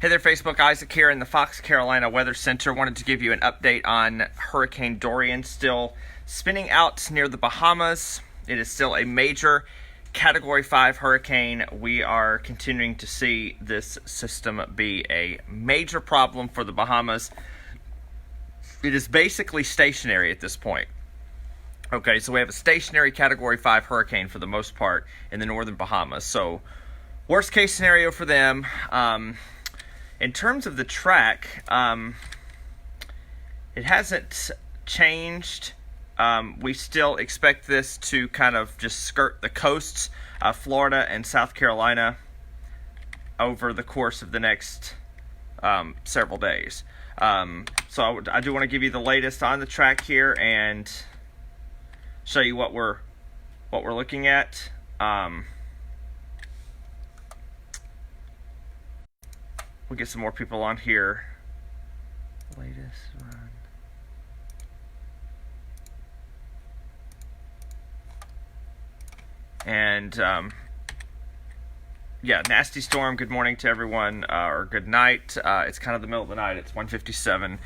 Hey there, Facebook. Isaac here in the Fox Carolina Weather Center. Wanted to give you an update on Hurricane Dorian, still spinning out near the Bahamas. It is still a major Category 5 hurricane. We are continuing to see this system be a major problem for the Bahamas. It is basically stationary at this point. Okay, so we have a stationary Category 5 hurricane for the most part in the northern Bahamas. So, worst case scenario for them. In terms of the track, it hasn't changed. We still expect this to kind of just skirt the coasts of Florida and South Carolina over the course of the next several days. So I do want to give you the latest on the track here and show you what we're looking at. We'll get some more people on here. Latest run. And, yeah, nasty storm. Good morning to everyone, or good night. It's kind of the middle of the night. It's 1:57.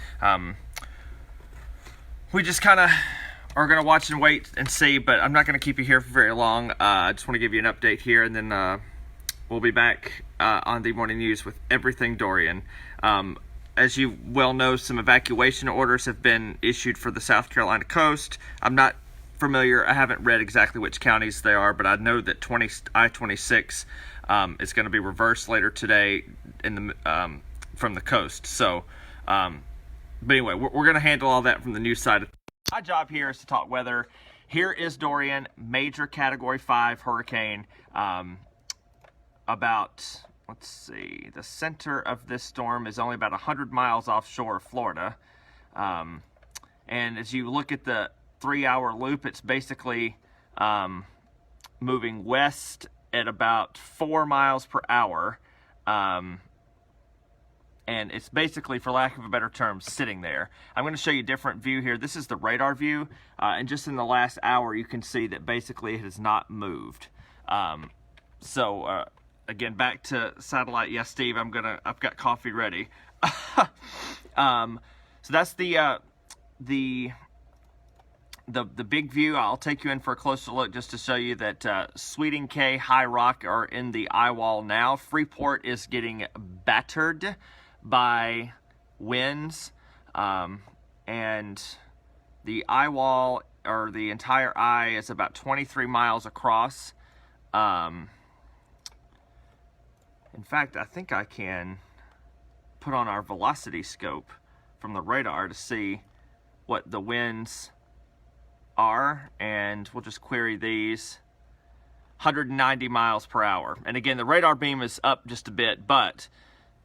We just kind of are going to watch and wait and see, but I'm not going to keep you here for very long. I just want to give you an update here, and then we'll be back on the morning news with everything Dorian. As you well know, some evacuation orders have been issued for the South Carolina coast. I'm not familiar. I haven't read exactly which counties they are, but I know that I-26 is going to be reversed later today in the from the coast. So, but anyway, we're going to handle all that from the news side. My job here is to talk weather. Here is Dorian, major Category 5 hurricane. About, let's see, the center of this storm is only about 100 miles offshore of Florida. And as you look at the 3-hour loop, it's basically moving west at about 4 miles per hour. And it's basically, for lack of a better term, sitting there. I'm going to show you a different view here. This is the radar view. And just in the last hour, you can see that basically it has not moved. Again, back to satellite. Yes, Steve, I've got coffee ready. So that's the big view. I'll take you in for a closer look just to show you that Sweeting Cay, High Rock are in the eye wall now. Freeport is getting battered by winds, and the eye wall, or the entire eye, is about 23 miles across. In fact, I think I can put on our velocity scope from the radar to see what the winds are, and we'll just query these. 190 miles per hour. And again, the radar beam is up just a bit, but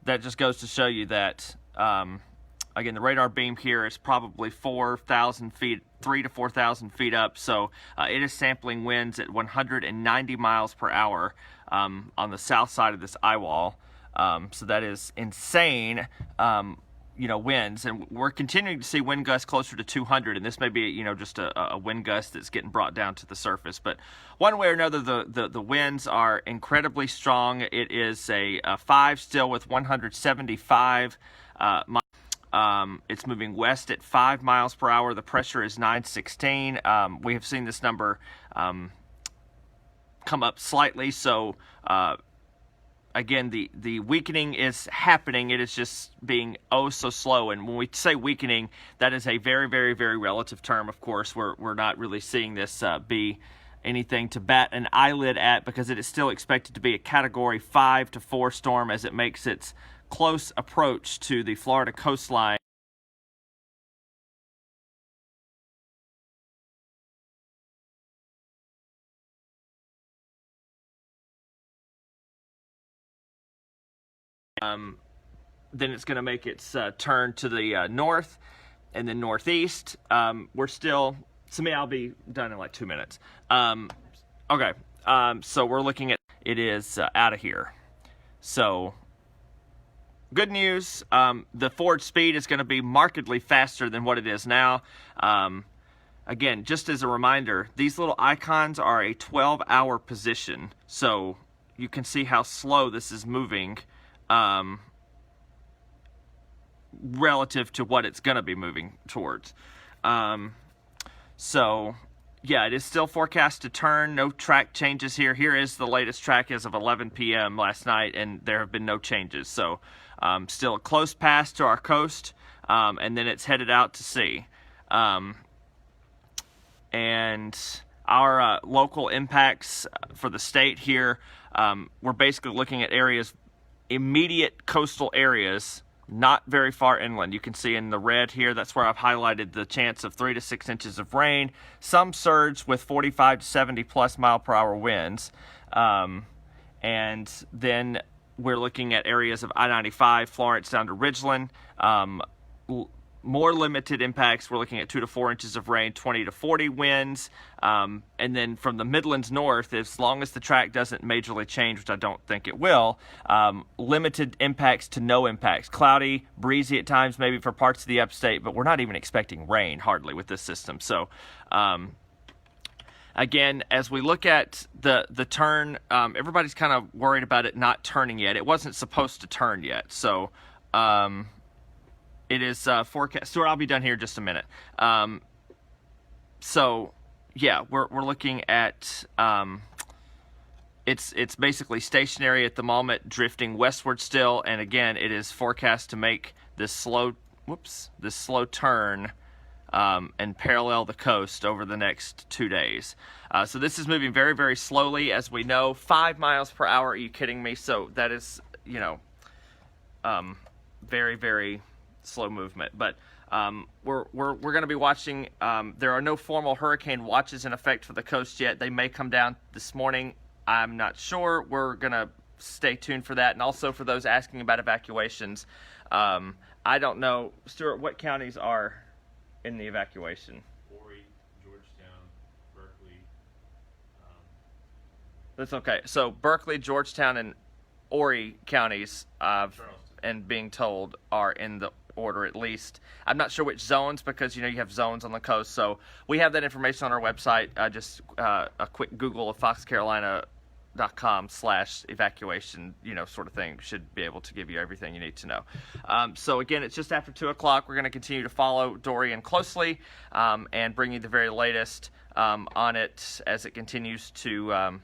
that just goes to show you that, again, the radar beam here is probably 4,000 feet, 3,000 to 4,000 feet up. So it is sampling winds at 190 miles per hour on the south side of this eye wall. So that is insane, winds. And we're continuing to see wind gusts closer to 200. And this may be, just a wind gust that's getting brought down to the surface. But one way or another, the winds are incredibly strong. It is a 5 still with 175 miles. It's moving west at 5 miles per hour. The pressure is 916. We have seen this number come up slightly. So, again, the weakening is happening. It is just being oh so slow. And when we say weakening, that is a very, very, very relative term. Of course, we're not really seeing this be anything to bat an eyelid at, because it is still expected to be a Category 5 to 4 storm as it makes its close approach to the Florida coastline. Then it's going to make its turn to the north and then northeast. We're still, to me, I'll be done in like 2 minutes. Okay, so we're looking at, it is out of here. So, good news, the forward speed is going to be markedly faster than what it is now. Again, just as a reminder, these little icons are a 12-hour position, so you can see how slow this is moving. relative to what it's going to be moving towards. So, yeah, it is still forecast to turn. No track changes here. Here is the latest track as of 11 p.m. last night, and there have been no changes. So, still a close pass to our coast, and then it's headed out to sea. And our local impacts for the state here, we're basically looking at areas, immediate coastal areas, not very far inland. You can see in the red here, that's where I've highlighted the chance of 3 to 6 inches of rain, some surge with 45 to 70 plus mile per hour winds. And then we're looking at areas of I-95, Florence down to Ridgeland. More limited impacts, we're looking at 2 to 4 inches of rain, 20 to 40 winds. And then from the Midlands north, as long as the track doesn't majorly change, which I don't think it will, limited impacts to no impacts. Cloudy, breezy at times, maybe for parts of the upstate, but we're not even expecting rain hardly with this system. So, again, as we look at the turn, everybody's kind of worried about it not turning yet. It wasn't supposed to turn yet. So, it is forecast. Stuart, I'll be done here in just a minute. So, yeah, we're looking at it's basically stationary at the moment, drifting westward still, and again, it is forecast to make this slow turn and parallel the coast over the next 2 days. So this is moving very, very slowly, as we know. 5 miles per hour. Are you kidding me? So that is, very, very slow movement. But we're going to be watching. There are no formal hurricane watches in effect for the coast yet. They may come down this morning. I'm not sure. We're going to stay tuned for that. And also for those asking about evacuations, I don't know, Stuart, what counties are in the evacuation? Horry, Georgetown, Berkeley. That's okay. So Berkeley, Georgetown, and Horry counties, and being told, are in the order at least. I'm not sure which zones, because you have zones on the coast. So we have that information on our website. Just a quick Google of foxcarolina.com/evacuation, sort of thing, should be able to give you everything you need to know. So again, it's just after 2 o'clock. We're going to continue to follow Dorian closely and bring you the very latest on it as it continues to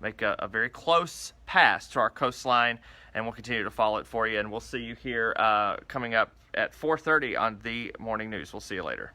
make a very close pass to our coastline, and we'll continue to follow it for you. And we'll see you here coming up at 4:30 on the morning news. We'll see you later.